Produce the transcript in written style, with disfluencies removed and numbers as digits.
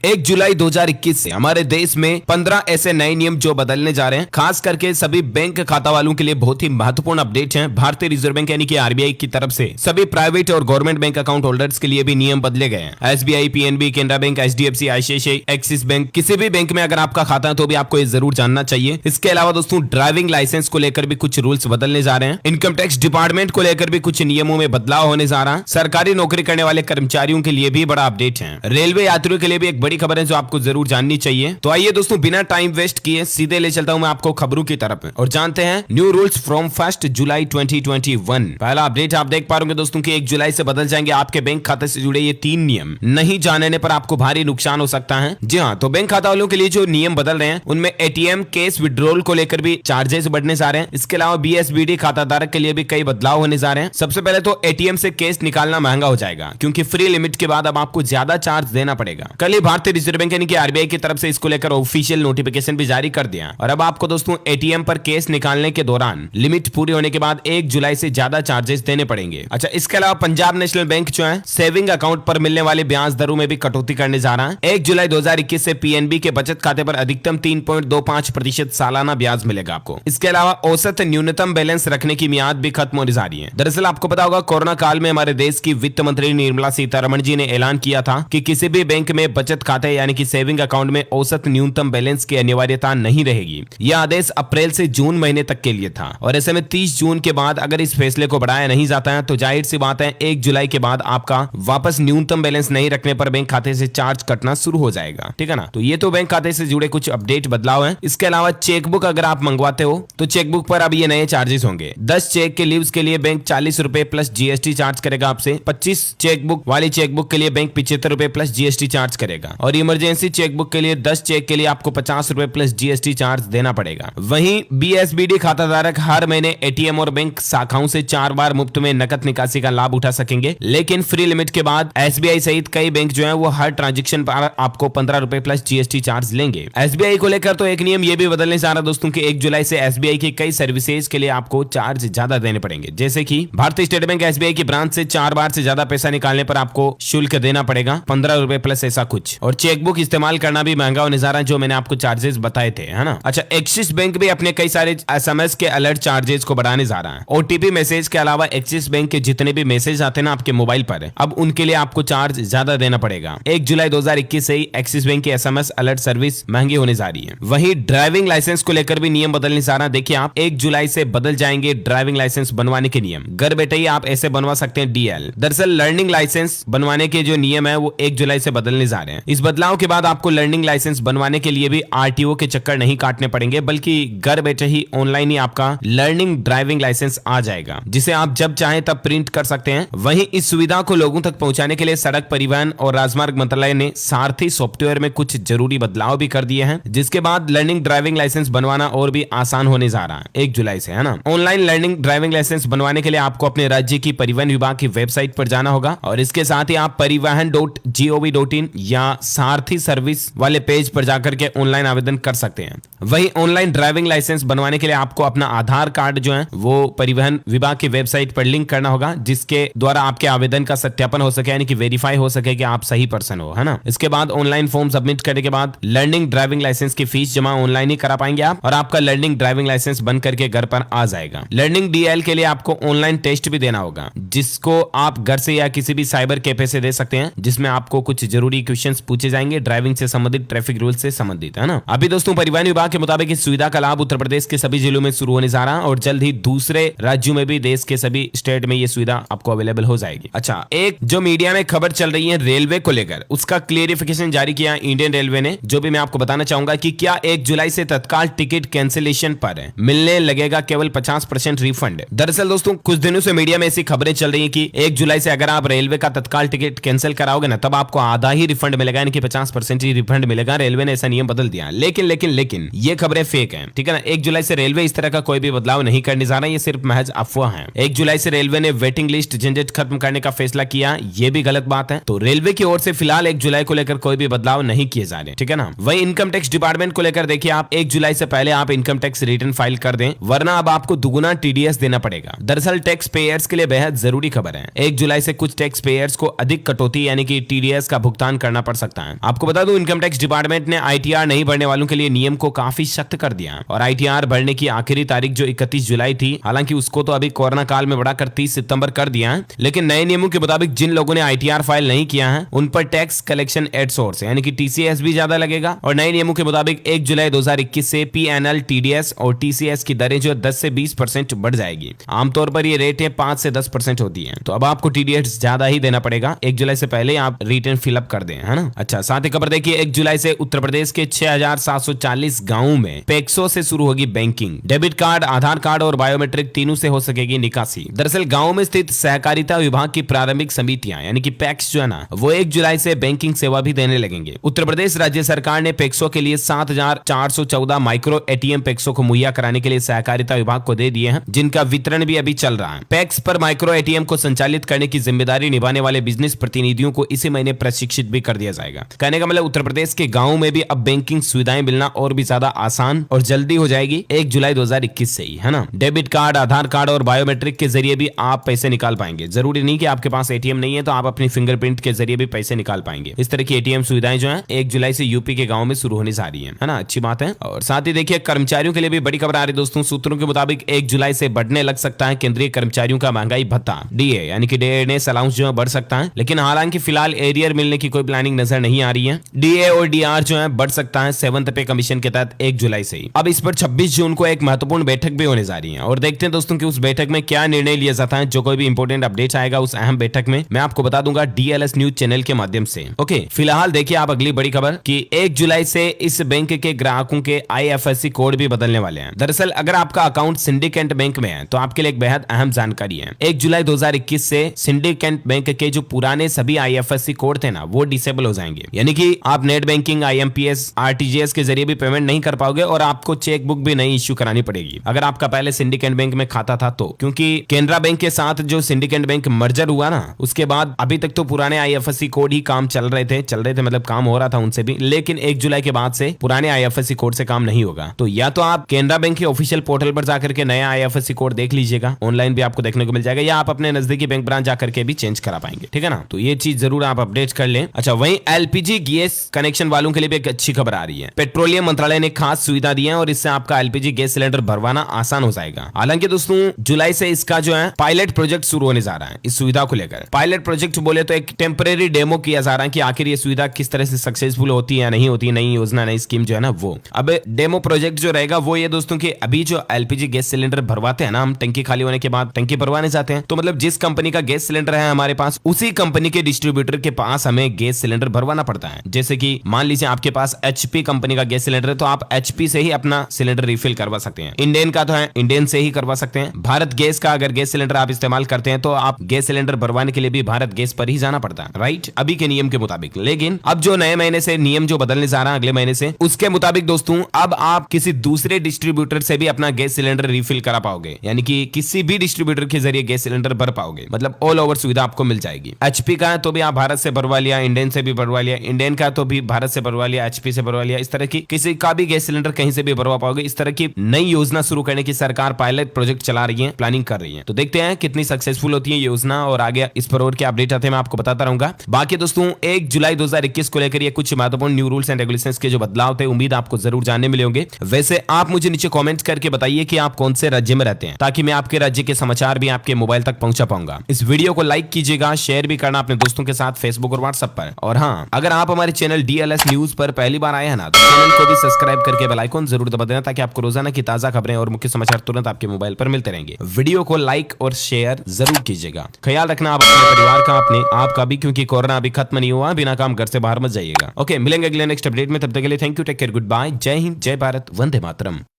1 जुलाई 2021 से हमारे देश में 15 ऐसे नए नियम जो बदलने जा रहे हैं। खास करके सभी बैंक खाता वालों के लिए बहुत ही महत्वपूर्ण अपडेट है। भारतीय रिजर्व बैंक यानी कि आरबीआई की तरफ से सभी प्राइवेट और गवर्नमेंट बैंक अकाउंट होल्डर्स के लिए भी नियम बदले गए हैं। SBI, PNB, Canara bank, HDFC, ICICI, axis bank, किसी भी बैंक में अगर आपका खाता है तो भी आपको ये जरूर जानना चाहिए। इसके अलावा दोस्तों ड्राइविंग लाइसेंस को लेकर भी कुछ रूल्स बदलने जा रहे हैं। इनकम टैक्स डिपार्टमेंट को लेकर भी कुछ नियमों में बदलाव होने जा रहा है। सरकारी नौकरी करने वाले कर्मचारियों के लिए भी बड़ा अपडेट है। रेलवे यात्रियों के लिए भी एक बड़ी खबर है जो आपको जरूर जाननी चाहिए। तो आइए दोस्तों बिना टाइम वेस्ट किए सीधे ले चलता हूं मैं आपको खबरों की तरफ और जानते हैं न्यू रूल्स फ्रॉम 1 जुलाई 2021। पहला अपडेट आप देख पा रहे दोस्तों कि 1 जुलाई से बदल जाएंगे आपके बैंक खाते से जुड़े ये 3 नियम। नहीं जानने पर आपको भारी नुकसान हो सकता है। जी हाँ, तो बैंक खाता वालों के लिए जो नियम बदल रहे हैं उनमें एटीएम केस विड्रॉल को लेकर भी चार्जेस बढ़ने जा रहे हैं। इसके अलावा बीएसबीडी खाता धारक के लिए भी कई बदलाव होने जा रहे हैं। सबसे पहले तो एटीएम से केस निकालना महंगा हो जाएगा क्योंकि फ्री लिमिट के बाद अब आपको ज्यादा चार्ज देना पड़ेगा। कल ही भारतीय रिजर्व बैंक यानी कि आरबीआई की तरफ से इसको लेकर ऑफिशियल नोटिफिकेशन भी जारी कर दिया और अब आपको दोस्तों एटीएम पर केस निकालने के दौरान लिमिट पूरी होने के बाद 1 जुलाई से ज्यादा चार्जेस देने पड़ेंगे। अच्छा, इसके अलावा पंजाब नेशनल बैंक जो है सेविंग अकाउंट पर मिलने वाले ब्याज दरों में भी कटौती करने जा रहा है। 1 जुलाई 2021 से पीएनबी के बचत खाते पर अधिकतम 3.25% सालाना ब्याज मिलेगा आपको। इसके अलावा औसत न्यूनतम बैलेंस रखने की मियाद भी खत्म होने जा रही है। दरअसल आपको पता होगा कोरोना काल में हमारे देश की वित्त मंत्री निर्मला सीतारमण जी ने ऐलान किया था कि किसी भी बैंक में बचत खाते यानी कि सेविंग अकाउंट में औसत न्यूनतम बैलेंस की अनिवार्यता नहीं रहेगी। यह आदेश अप्रैल से जून महीने तक के लिए था और ऐसे में 30 जून के बाद अगर इस फैसले को बढ़ाया नहीं जाता है तो जाहिर सी बात है 1 जुलाई के बाद आपका वापस न्यूनतम बैलेंस नहीं रखने पर बैंक खाते से चार्ज कटना शुरू हो जाएगा। ठीक है ना, तो ये तो बैंक खाते से जुड़े कुछ अपडेट बदलाव है। इसके अलावा चेकबुक अगर आप मंगवाते हो तो चेकबुक पर अब ये नए चार्जेस होंगे। 10 चेक के लीव्स के लिए बैंक 40 रुपए प्लस जीएसटी चार्ज करेगा आपसे। 25 चेकबुक वाली चेकबुक के लिए बैंक 75 रुपए प्लस जीएसटी चार्ज करेगा और इमरजेंसी चेकबुक के लिए 10 चेक के लिए आपको 50 रुपए प्लस जीएसटी चार्ज देना पड़ेगा। वहीं बीएसबीडी खाता धारक हर महीने एटीएम और बैंक शाखाओं से 4 बार मुफ्त में नकद निकासी का लाभ उठा सकेंगे, लेकिन फ्री लिमिट के बाद एसबीआई सहित कई बैंक जो है वो हर ट्रांजेक्शन पर आपको 15 रुपए प्लस जीएसटी चार्ज लेंगे। एसबीआई को लेकर तो एक नियम ये भी बदलने जा रहा दोस्तों कि 1 जुलाई से एसबीआई की कई सर्विसेज के लिए आपको चार्ज ज्यादा देने पड़ेंगे। जैसे कि भारतीय स्टेट बैंक एसबीआई की ब्रांच से 4 बार से ज्यादा पैसा निकालने पर आपको शुल्क देना पड़ेगा 15 रुपए प्लस ऐसा कुछ। और चेकबुक इस्तेमाल करना भी महंगा होने जा रहा है जो मैंने आपको चार्जेस बताए थे, है ना। अच्छा, एक्सिस बैंक भी अपने कई सारे एसएमएस के अलर्ट चार्जेस को बढ़ाने जा रहा है। ओटीपी मैसेज के अलावा एक्सिस बैंक के जितने भी मैसेज आते हैं ना आपके मोबाइल पर, अब उनके लिए आपको चार्ज ज्यादा देना पड़ेगा। 1 जुलाई 2021 से ही एक्सिस बैंक की एसएमएस अलर्ट सर्विस महंगी होने जा रही है। वहीं ड्राइविंग लाइसेंस को लेकर भी नियम बदलने जा रहा है। देखिए आप 1 जुलाई से बदल जाएंगे ड्राइविंग लाइसेंस बनवाने के नियम। घर बैठे ही आप ऐसे बनवा सकते हैं डीएल। दरअसल लर्निंग लाइसेंस बनवाने के जो नियम है वो 1 जुलाई से बदलने जा रहे हैं। इस बदलाव के बाद आपको लर्निंग लाइसेंस बनवाने के लिए भी आरटीओ के चक्कर नहीं काटने पड़ेंगे, बल्कि घर बैठे ही ऑनलाइन ही आपका लर्निंग ड्राइविंग लाइसेंस आ जाएगा जिसे आप जब चाहें तब प्रिंट कर सकते हैं। वहीं इस सुविधा को लोगों तक पहुंचाने के लिए सड़क परिवहन और राजमार्ग मंत्रालय ने सारथी सॉफ्टवेयर में कुछ जरूरी बदलाव भी कर दिए हैं, जिसके बाद लर्निंग ड्राइविंग लाइसेंस बनवाना और भी आसान होने जा रहा है 1 जुलाई से, है ना। ऑनलाइन लर्निंग ड्राइविंग लाइसेंस बनवाने के लिए आपको अपने राज्य की परिवहन विभाग की वेबसाइट पर जाना होगा और इसके साथ ही आप परिवहन.gov.in या सारथी सर्विस वाले पेज पर जाकर के ऑनलाइन आवेदन कर सकते हैं। वहीं ऑनलाइन ड्राइविंग लाइसेंस बनवाने के लिए आपको अपना आधार कार्ड जो है वो परिवहन विभाग की वेबसाइट पर लिंक करना होगा, जिसके द्वारा आपके आवेदन का सत्यापन हो सके यानी कि वेरीफाई हो सके कि आप सही पर्सन हो, है ना। इसके बाद ऑनलाइन फॉर्म सबमिट करने के बाद लर्निंग ड्राइविंग लाइसेंस की फीस जमा ऑनलाइन ही करा पाएंगे आप और आपका लर्निंग ड्राइविंग लाइसेंस बन करके घर पर आ जाएगा। लर्निंग डीएल के लिए आपको ऑनलाइन टेस्ट भी देना होगा, जिसको आप घर से या किसी भी साइबर कैफे से दे सकते हैं, जिसमें आपको कुछ जरूरी क्वेश्चंस पूछे जाएंगे ड्राइविंग से संबंधित, ट्रैफिक रूल से संबंधित, है ना। अभी दोस्तों परिवहन विभाग के मुताबिक इस सुविधा का लाभ उत्तर प्रदेश के सभी जिलों में शुरू होने जा रहा है और जल्द ही दूसरे राज्यों में भी देश के सभी स्टेट में ये सुविधा आपको अवेलेबल हो जाएगी। अच्छा, एक जो मीडिया में खबर चल रही है रेलवे को लेकर, उसका क्लियरिफिकेशन जारी किया इंडियन रेलवे ने, जो भी मैं आपको बताना चाहूंगा कि क्या 1 जुलाई से तत्काल टिकट कैंसिलेशन पर मिलने लगेगा केवल 50% रिफंड। दरअसल दोस्तों कुछ दिनों से मीडिया में ऐसी खबरें चल रही है कि 1 जुलाई से अगर आप रेलवे का तत्काल टिकट कैंसिल कराओगे ना तब आपको आधा ही रिफंड मिलेगा, यानी कि 50% ही रिफंड मिलेगा। रेलवे ने ऐसा नियम बदल दिया, लेकिन ये खबरें फेक हैं, ठीक है ना। 1 जुलाई से रेलवे इस तरह का कोई भी बदलाव नहीं करने जा रहा है, ये सिर्फ महज अफवाह है। 1 जुलाई से रेलवे ने वेटिंग लिस्ट झंझट खत्म करने का फैसला किया, ये भी गलत बात है। तो रेलवे की ओर से फिलहाल 1 जुलाई को लेकर कोई भी बदलाव नहीं किए जा रहे, ठीक है ना। वही इनकम टैक्स डिपार्टमेंट को लेकर देखिए आप 1 जुलाई से पहले आप इनकम टैक्स रिटर्न फाइल कर दें, वरना अब आपको दुगुना टीडीएस देना पड़ेगा। दरअसल टैक्स पेयर्स के लिए बेहद जरूरी खबर है। 1 जुलाई से कुछ टैक्स पेयर्स को अधिक कटौती यानी कि टीडीएस का भुगतान करना पड़ सकता सकता है। आपको बता दूं, इनकम टैक्स डिपार्टमेंट ने ITR नहीं भरने वालों के लिए नियम को काफी सख्त कर दिया और ITR भरने की आखिरी तारीख जो 31 जुलाई थी, हालांकि उसको तो अभी कोरोना काल में बढ़ाकर 30 सितंबर कर दिया है, लेकिन नए नियमों के मुताबिक जिन लोगों ने ITR फाइल नहीं किया है उन पर टैक्स कलेक्शन एट सोर्स यानी कि TCS भी ज्यादा लगेगा। और नए नियमों के मुताबिक 1 जुलाई 2021 से PNL, TDS और TCS की दरें जो 10 से 20% बढ़ जाएगी। आमतौर पर ये रेटें 5 से 10% होती है, तो अब आपको TDS ज्यादा ही देना पड़ेगा। 1 जुलाई से पहले आप रिटर्न फिलअप कर दें, है ना। अच्छा, साथ ही खबर देखिए, 1 जुलाई से उत्तर प्रदेश के 6740 गांवों में पैक्सो से शुरू होगी बैंकिंग। डेबिट कार्ड, आधार कार्ड और बायोमेट्रिक तीनों से हो सकेगी निकासी। दरअसल गांव में स्थित सहकारिता विभाग की प्रारंभिक समितियां यानी कि पैक्स जो है ना, वो 1 जुलाई से बैंकिंग सेवा भी देने लगेंगे। उत्तर प्रदेश राज्य सरकार ने पैक्सो के लिए 7414 माइक्रो ATM पैक्सो को मुहैया कराने के लिए सहकारिता विभाग को दे दिए हैं, जिनका वितरण भी अभी चल रहा है। पैक्स पर माइक्रो ATM को संचालित करने की जिम्मेदारी निभाने वाले बिजनेस प्रतिनिधियों को इसी महीने प्रशिक्षित भी कर दिया जाएगा। कहने का मतलब उत्तर प्रदेश के गांवों में भी अब बैंकिंग सुविधाएं मिलना और भी ज्यादा आसान और जल्दी हो जाएगी 1 जुलाई 2021 से ही, है ना। डेबिट कार्ड, आधार कार्ड और बायोमेट्रिक के जरिए भी आप पैसे निकाल पाएंगे। जरूरी नहीं कि आपके पास ATM नहीं है तो आप अपनी फिंगरप्रिंट के जरिए भी पैसे निकाल पाएंगे। इस तरह की ATM सुविधाएं जो है 1 जुलाई से यूपी के गाँव में शुरू होने जा रही है ना। अच्छी बात है। और साथ ही देखिए, कर्मचारियों के लिए भी बड़ी खबर आ रही है दोस्तों। सूत्रों के मुताबिक 1 जुलाई से बढ़ने लग सकता है केंद्रीय कर्मचारियों का महंगाई भत्ता DA यानी कि डेयरनेस अलाउंस जो है बढ़ सकता है, लेकिन हालांकि फिलहाल एरियर मिलने की कोई प्लानिंग नजर नहीं आ रही है। DA और DR जो है बढ़ सकता है 7th पे कमीशन के तहत 1 जुलाई से ही। अब इस पर 26 जून को एक महत्वपूर्ण बैठक भी होने जा रही है और देखते हैं दोस्तों कि उस बैठक में क्या निर्णय लिया जाता है। जो कोई भी इंपोर्टेंट अपडेट आएगा उस अहम बैठक में मैं आपको बता दूंगा DLS न्यूज चैनल के माध्यम से। ओके, फिलहाल देखिए आप अगली बड़ी खबर कि 1 जुलाई से इस बैंक के ग्राहकों के IFSC कोड भी बदलने वाले हैं। दरअसल अगर आपका अकाउंट सिंडिकेट बैंक में है तो आपके लिए एक बेहद अहम जानकारी है। 1 जुलाई 2021 से सिंडिकेट बैंक के जो पुराने सभी IFSC कोड थे ना, वो डिसेबल हो जाएंगे। यानी कि आप नेट बैंकिंग, IMPS, RTGS के जरिए भी पेमेंट नहीं कर पाओगे और आपको चेक बुक भी नहीं इश्यू करानी पड़ेगी अगर आपका पहले सिंडिकेट बैंक में खाता था तो। क्योंकि केनरा बैंक के साथ जो सिंडिकेट बैंक मर्जर हुआ ना, उसके बाद अभी तक तो पुराने IFSC कोड ही काम चल रहे थे मतलब काम हो रहा था उनसे भी, लेकिन 1 जुलाई के बाद से पुराने IFSC कोड से काम नहीं होगा। तो या तो आप केनरा बैंक के ऑफिशियल पोर्टल पर जाकर के नया IFSC कोड देख लीजिएगा, ऑनलाइन भी आपको देखने को मिल जाएगा, या आप अपने नजदीकी बैंक ब्रांच जाकर के भी चेंज करा पाएंगे, ठीक है ना। तो ये चीज जरूर आप अपडेट कर लें। अच्छा, वहीं LPG गैस कनेक्शन वालों के लिए भी एक अच्छी खबर आ रही है। पेट्रोलियम मंत्रालय ने खास सुविधा दी है और इससे आपका LPG गैस सिलेंडर भरवाना आसान हो जाएगा। हालांकि दोस्तों जुलाई से इसका जो है पायलट प्रोजेक्ट शुरू होने जा रहा है। इस सुविधा को लेकर पायलट प्रोजेक्ट बोले तो एक टेम्परेरी डेमो किया जा रहा है कि आखिर ये सुविधा किस तरह से सक्सेसफुल होती है या नहीं होती, नई योजना, नई स्कीम जो है ना वो। अब डेमो प्रोजेक्ट जो रहेगा वो ये दोस्तों कि अभी जो LPG गैस सिलेंडर भरवाते हैं ना हम, टंकी खाली होने के बाद टंकी भरवाने जाते हैं, तो मतलब जिस कंपनी का गैस सिलेंडर है हमारे पास, उसी कंपनी के डिस्ट्रीब्यूटर के पास हमें गैस सिलेंडर भरवाना पड़ता है। जैसे कि मान लीजिए आपके पास HP कंपनी का गैस सिलेंडर है तो आप HP से ही अपना सिलेंडर रिफिल करवा सकते हैं। इंडियन का तो है, इंडियन से ही करवा सकते हैं। भारत गैस का अगर गैस सिलेंडर आप इस्तेमाल करते हैं तो आप गैस सिलेंडर भरवाने के लिए भी भारत गैस पर ही जाना पड़ता है, राइट, अभी के नियम के मुताबिक। लेकिन अब जो नए महीने से नियम जो बदलने जा रहा है अगले महीने से, उसके मुताबिक दोस्तों अब आप किसी दूसरे डिस्ट्रीब्यूटर से भी अपना गैस सिलेंडर रिफिल करा पाओगे, यानी कि किसी भी डिस्ट्रीब्यूटर के जरिए गैस सिलेंडर भर पाओगे। मतलब ऑल ओवर सुविधा आपको मिल जाएगी। HP का है तो भी आप भारत से भरवा लिया, इंडियन से भी भरवा लिया, इंडियन का तो भी भारत से भरवा लिया, HP से भरवा लिया, इस तरह की किसी का भी गैस सिलेंडर कहीं से भी भरवा पाओगे। इस तरह की नई योजना शुरू करने की सरकार पायलट प्रोजेक्ट चला रही है, प्लानिंग कर रही है। तो देखते हैं कितनी सक्सेसफुल होती है योजना और आगे इस पर और क्या अपडेट आते हैं मैं आपको बताता रहूंगा। बाकी दोस्तों 1 जुलाई 2021 को लेकर ये कुछ महत्वपूर्ण न्यू रूल्स एंड रेगुलेशंस के जो बदलाव थे, उम्मीद आपको जरूर जानने मिले होंगे। वैसे आप मुझे नीचे कमेंट्स करके बताइए कि आप कौन से राज्य में रहते हैं, ताकि मैं आपके राज्य के समाचार भी आपके मोबाइल तक पहुंचा पाऊंगा। इस वीडियो को लाइक कीजिएगा, शेयर भी करना अपने दोस्तों के साथ फेसबुक और व्हाट्सएप पर। और हाँ, अगर आप हमारे चैनल DLS न्यूज पर पहली बार आए हैं ना, तो चैनल को भी सब्सक्राइब करके बेल आइकन जरूर दबा देना, ताकि आपको रोजाना की ताजा खबरें और मुख्य समाचार तुरंत आपके मोबाइल पर मिलते रहेंगे। वीडियो को लाइक और शेयर जरूर कीजिएगा। ख्याल रखना आप अपने परिवार का, अपने आपका भी, क्योंकि कोरोना अभी खत्म नहीं हुआ। बिना काम घर से बाहर मत जाइएगा। ओके, मिलेंगे अगले नेक्स्ट अपडेट में, तब तक के लिए thank you, take care, good bye, जय हिंद, जय भारत, वंदे मातरम।